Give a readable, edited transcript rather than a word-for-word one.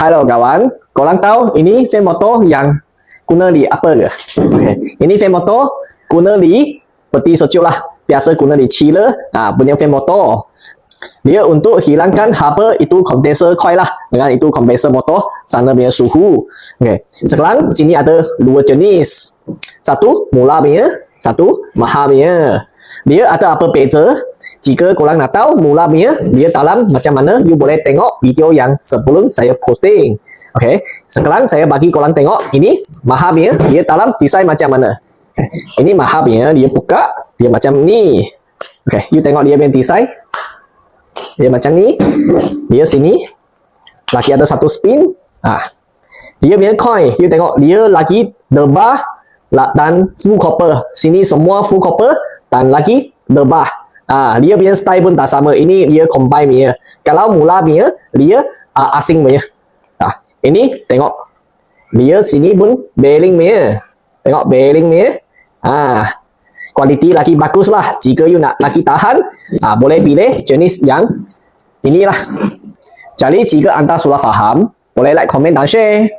Halo kawan, korang tahu ini fan motor yang guna di apa ke? Okay. Ini fan motor guna di peti sejuk lah. Biasa guna di chiller punya fan motor. Dia untuk hilangkan haba itu condenser coil lah. Dengan itu condenser motor sana punya suhu. Okay. Sekarang sini ada dua jenis. Satu mula punya, satu mahal punya. Dia ada apa beza? Jika korang nak tahu mula punya dia dalam macam mana, you boleh tengok video yang sebelum saya posting. Okay. Sekarang saya bagi korang tengok ini mahal punya, dia dalam design macam mana. Okay. Ini mahal punya, dia buka dia macam ni. Okay, you tengok dia punya design. Dia macam ni. Dia sini lagi ada satu spin. Dia punya coin, you tengok dia lagi debah dan full copper. Sini semua full copper dan lagi debah. Dia punya style pun tak sama. Ini dia combine punya. Kalau mula punya dia asing punya. Ini tengok dia sini pun bearing punya. Tengok bearing punya. Kualiti lagi bagus lah. Jika you nak lagi tahan, boleh pilih jenis yang inilah. Jadi jika anda sudah faham, boleh like, komen dan share.